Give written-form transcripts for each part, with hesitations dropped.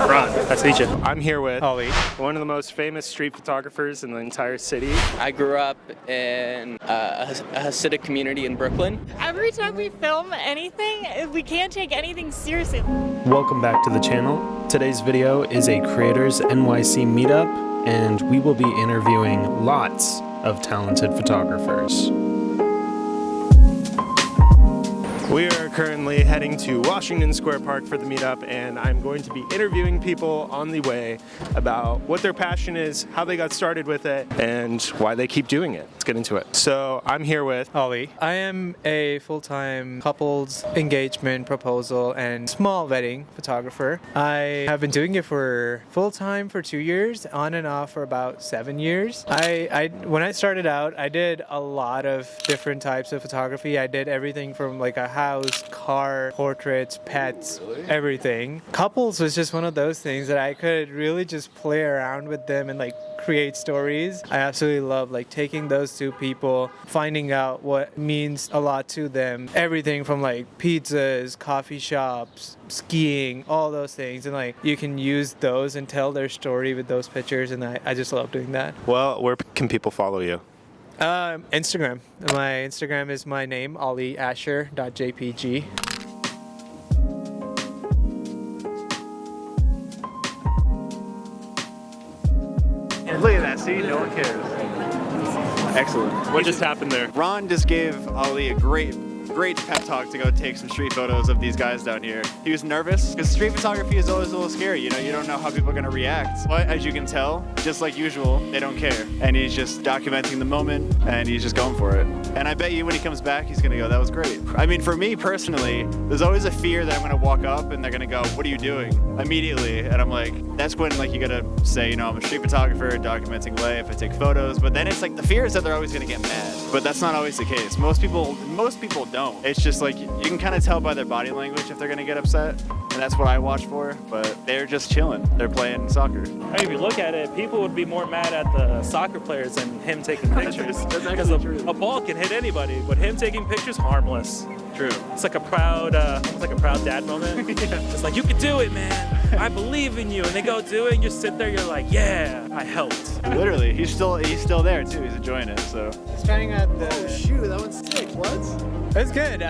Ron, nice to meet you. I'm here with Ollie. one of the most famous street photographers in the entire city. I grew up in a Hasidic community in Brooklyn. Every time we film anything, we can't take anything seriously. Welcome back to the channel. Today's video is a Creators NYC meetup, and we will be interviewing lots of talented photographers. We are currently heading to Washington Square Park for the meetup, and I'm going to be interviewing people on the way about what their passion is, how they got started with it, and why they keep doing it. Let's get into it. So I'm here with Ollie. I am a full-time couples engagement, proposal, and small wedding photographer. I have been doing it for full-time for 2 years, on and off for about 7 years. When I started out, I did a lot of different types of photography. I did everything from like a house, car, portraits, pets, everything. Couples was just one of those things that I could really just play around with them and like create stories. I absolutely love like taking those two people, finding out what means a lot to them. Everything from like pizzas, coffee shops, skiing, all those things. And like you can use those and tell their story with those pictures, and I just love doing that. Well, where can people follow you? Instagram. My Instagram is my name, ollieasher.jpg. Look at that, see? No one cares. Excellent. What just happened there? Ron just gave Ali a great pep talk to go take some street photos of these guys down here. He was nervous because street photography is always a little scary. You know, you don't know how people are gonna react. But as you can tell, just like usual, they don't care. And he's just documenting the moment and he's just going for it. And I bet you when he comes back, he's gonna go, that was great. I mean, for me personally, there's always a fear that I'm gonna walk up and they're gonna go, what are you doing? Immediately. And I'm like, that's when like you gotta say, you know, I'm a street photographer, documenting life, I take photos. But then it's like the fear is that they're always gonna get mad. But that's not always the case. Most people don't. It's just like you can kind of tell by their body language if they're gonna get upset, and that's what I watch for. But they're just chilling. They're playing soccer. If you look at it, people would be more mad at the soccer players than him taking pictures. Because a ball can hit anybody, but him taking pictures, harmless. True. It's like a proud, almost like a proud dad moment. Yeah. It's like, you can do it, man. I believe in you. And they go do it, and you sit there, you're like, yeah, I helped. Literally, he's still there too. He's enjoying it. So. It's trying out the. Oh shoot, that one's sick. What? It's good.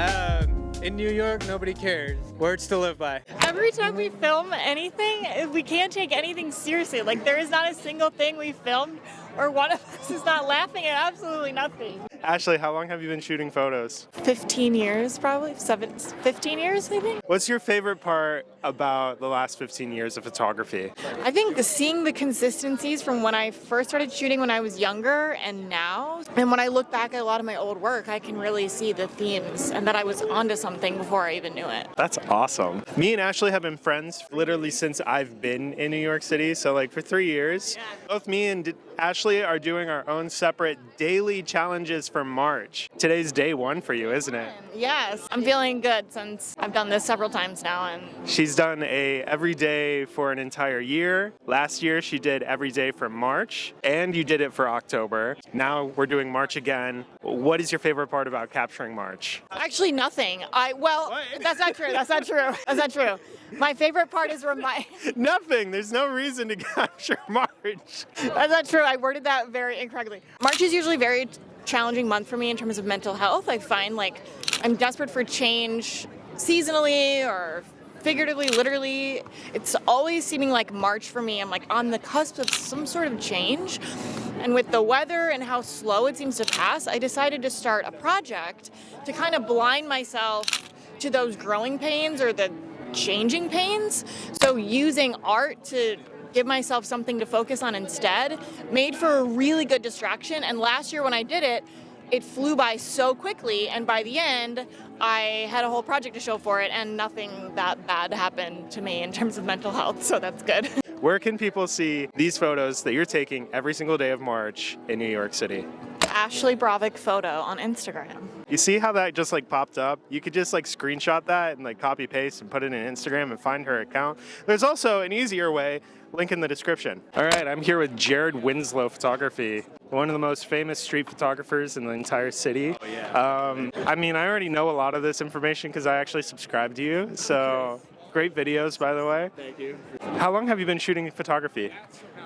In New York, nobody cares. Words to live by. Every time we film anything, we can't take anything seriously. Like there is not a single thing we filmed or one of us is not laughing at absolutely nothing. Ashley, how long have you been shooting photos? 15 years, probably. 15 years, I think. What's your favorite part about the last 15 years of photography? I think seeing the consistencies from when I first started shooting when I was younger and now. And when I look back at a lot of my old work, I can really see the themes and that I was onto something before I even knew it. That's awesome. Me and Ashley have been friends literally since I've been in New York City, so like for 3 years. Yeah. Both me and Ashley are doing our own separate daily challenges for March. Today's day one for you, isn't it? Yes, I'm feeling good since I've done this several times now. And she's done a every day for an entire year. Last year she did every day for March, and you did it for October. Now we're doing March again. What is your favorite part about capturing March? Actually, nothing. That's not true. That's not true. That's not true. My favorite part is Nothing. There's no reason to capture March. That's not true. I worded that very incorrectly. March is usually a very challenging month for me in terms of mental health. I find like I'm desperate for change seasonally or figuratively, literally. It's always seeming like March for me. I'm like on the cusp of some sort of change. And with the weather and how slow it seems to pass, I decided to start a project to kind of blind myself to those growing pains or the changing pains. So using art to give myself something to focus on instead made for a really good distraction. And last year when I did it, it flew by so quickly, and by the end I had a whole project to show for it, and nothing that bad happened to me in terms of mental health, so that's good. Where can people see these photos that you're taking every single day of March in New York City? Ashley Bravik photo on Instagram. You see how that just like popped up? You could just like screenshot that and like copy paste and put it in Instagram and find her account. There's also an easier way, link in the description. All right, I'm here with Jared Winslow Photography, one of the most famous street photographers in the entire city. Oh, yeah. I mean, I already know a lot of this information because I actually subscribe to you, so Great videos, by the way. Thank you. How long have you been shooting photography?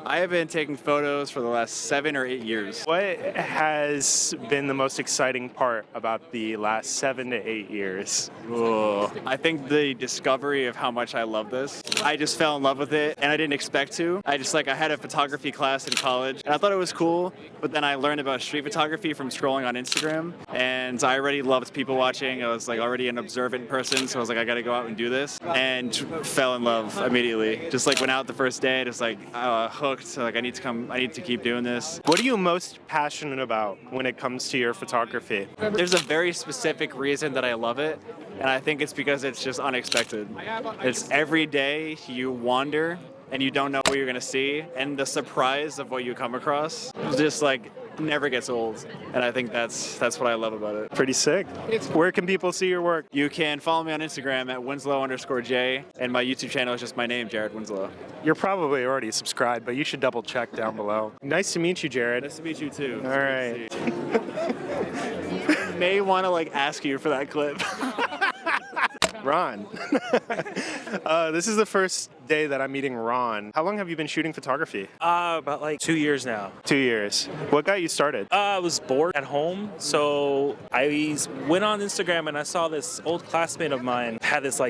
I have been taking photos for the last 7 or 8 years. What has been the most exciting part about the last 7 to 8 years? Ooh. I think the discovery of how much I love this. I just fell in love with it, and I didn't expect to. I had a photography class in college, and I thought it was cool, but then I learned about street photography from scrolling on Instagram, and I already loved people watching. I was like already an observant person, so I was like, I gotta go out and do this, and fell in love immediately. Just like went out the first day, just like hooked. So like I need to keep doing this. What are you most passionate about when it comes to your photography? There's a very specific reason that I love it, and I think it's because it's just unexpected. It's every day you wander and you don't know what you're gonna see, and the surprise of what you come across just like never gets old, and I think that's what I love about it. Pretty sick. Where can people see your work? You can follow me on Instagram at Winslow_J, and my YouTube channel is just my name, Jared Winslow. You're probably already subscribed, but you should double check down below. Nice to meet you, Jared. Nice to meet you too. All right. May want to like ask you for that clip. Ron. This is the first day that I'm meeting Ron. How long have you been shooting photography? About like 2 years now. 2 years. What got you started? I was bored at home, so I went on Instagram and I saw this old classmate of mine had this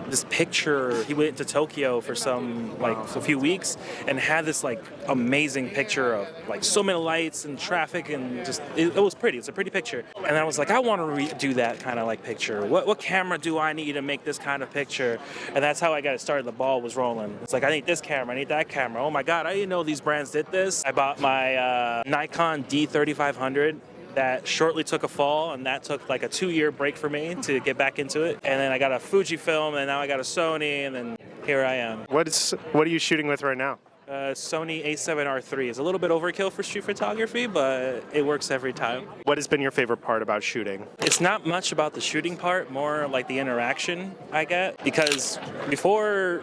this picture. He went to Tokyo for a few weeks and had this like amazing picture of like so many lights and traffic, and just it was pretty. It's a pretty picture. And I was like, I want to do that kind of like picture. What camera do I need to make this kind of picture? And that's how I got it started. The ball was rolling. It's like, I need this camera, I need that camera. Oh my God, I didn't know these brands did this. I bought my Nikon D3500 that shortly took a fall, and that took like a 2-year break for me to get back into it. And then I got a Fujifilm, and now I got a Sony, and then here I am. What are you shooting with right now? Sony A7R III is a little bit overkill for street photography, but it works every time. What has been your favorite part about shooting? It's not much about the shooting part, more like the interaction I get. Because before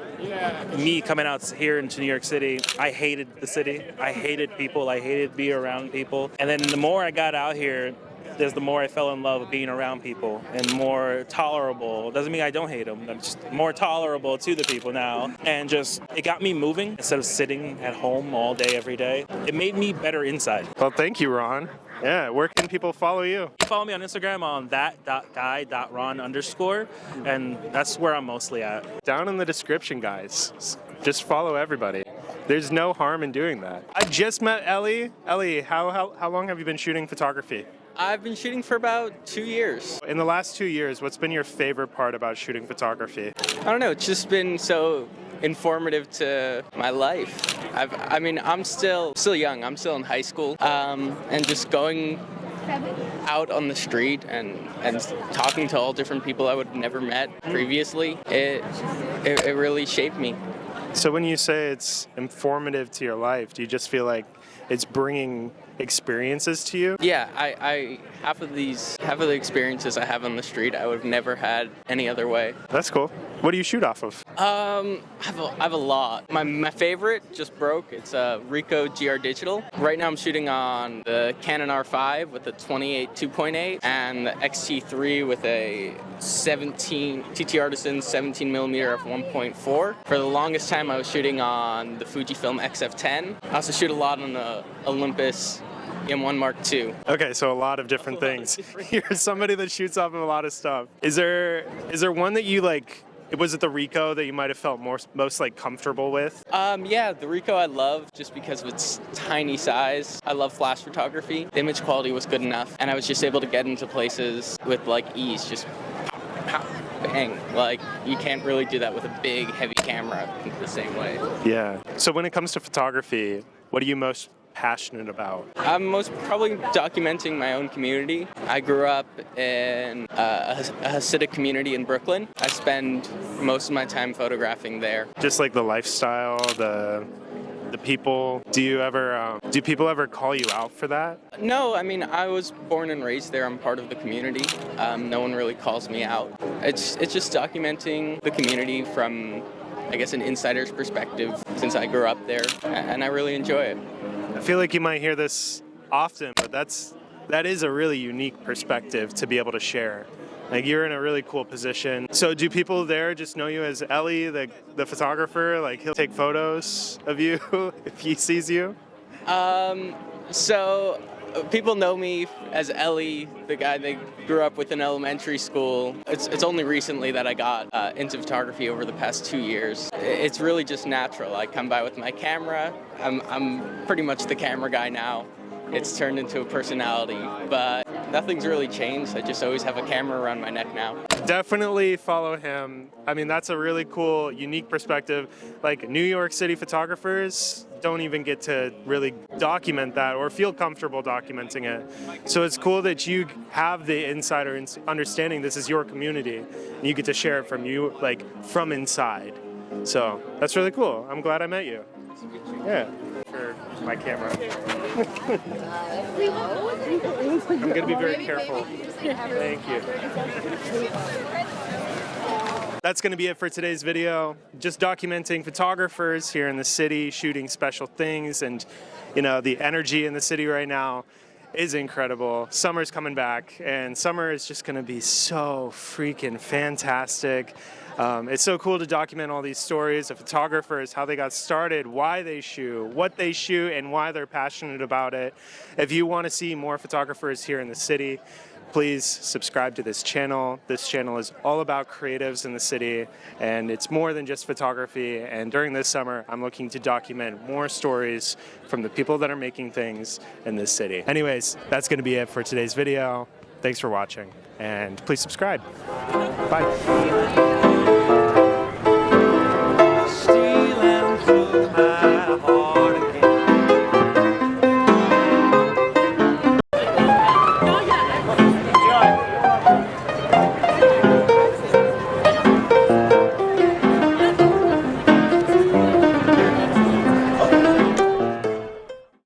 me coming out here into New York City, I hated the city. I hated people. I hated being around people. And then the more I got out here, the more I fell in love with being around people and more tolerable. Doesn't mean I don't hate them. I'm just more tolerable to the people now. And just, it got me moving instead of sitting at home all day, every day. It made me better inside. Well, thank you, Ron. Yeah, where can people follow you? You can follow me on Instagram on that.guy.ron_, and that's where I'm mostly at. Down in the description, guys. Just follow everybody. There's no harm in doing that. I just met Ellie. Ellie, how long have you been shooting photography? I've been shooting for about 2 years. In the last 2 years, what's been your favorite part about shooting photography? I don't know, it's just been so informative to my life. I'm still young. I'm still in high school, and just going out on the street and talking to all different people I would have never met previously, it really shaped me. So when you say it's informative to your life, do you just feel like it's bringing experiences to you? Yeah, I half of the experiences I have on the street I would have never had any other way. That's cool. What do you shoot off of? I have a lot. My favorite just broke. It's a Ricoh GR Digital. Right now I'm shooting on the Canon R5 with a 28 2.8 and the XT3 with a 17 TT Artisan 17mm f1.4. For the longest time I was shooting on the Fujifilm XF10. I also shoot a lot on the Olympus M1 Mark II. Okay, so a lot of different things. You're somebody that shoots off of a lot of stuff. Is there one that you like? Was it the Ricoh that you might have felt most like comfortable with? Yeah, the Ricoh I love just because of its tiny size. I love flash photography. The image quality was good enough, and I was just able to get into places with like ease. Just pow, bang. Like you can't really do that with a big, heavy camera the same way. Yeah. So when it comes to photography, what are you most passionate about? I'm most probably documenting my own community. I grew up in a Hasidic community in Brooklyn. I spend most of my time photographing there. Just like the lifestyle, the people. Do people ever call you out for that? No, I mean, I was born and raised there. I'm part of the community. No one really calls me out. It's just documenting the community from, I guess, an insider's perspective since I grew up there, and I really enjoy it. I feel like you might hear this often, but that is a really unique perspective to be able to share. Like, you're in a really cool position. So do people there just know you as Ellie, the photographer? Like, he'll take photos of you if he sees you? So people know me as Ellie, the guy they grew up with in elementary school. It's only recently that I got into photography over the past 2 years. It's really just natural. I come by with my camera. I'm pretty much the camera guy now. It's turned into a personality, but nothing's really changed. I just always have a camera around my neck now. Definitely follow him. I mean, that's a really cool, unique perspective. Like, New York City photographers don't even get to really document that or feel comfortable documenting it. So it's cool that you have the insider understanding this is your community and you get to share it from you, like, from inside. So that's really cool. I'm glad I met you. Yeah. For my camera. I'm gonna be very careful. Thank you. That's going to be it for today's video. Just documenting photographers here in the city, shooting special things, and you know, the energy in the city right now is incredible. Summer's coming back, and summer is just going to be so freaking fantastic. It's so cool to document all these stories of photographers, how they got started, why they shoot, what they shoot, and why they're passionate about it. If you want to see more photographers here in the city, please subscribe to this channel. This channel is all about creatives in the city, and it's more than just photography. And during this summer, I'm looking to document more stories from the people that are making things in this city. Anyways, that's going to be it for today's video. Thanks for watching, and please subscribe. Bye.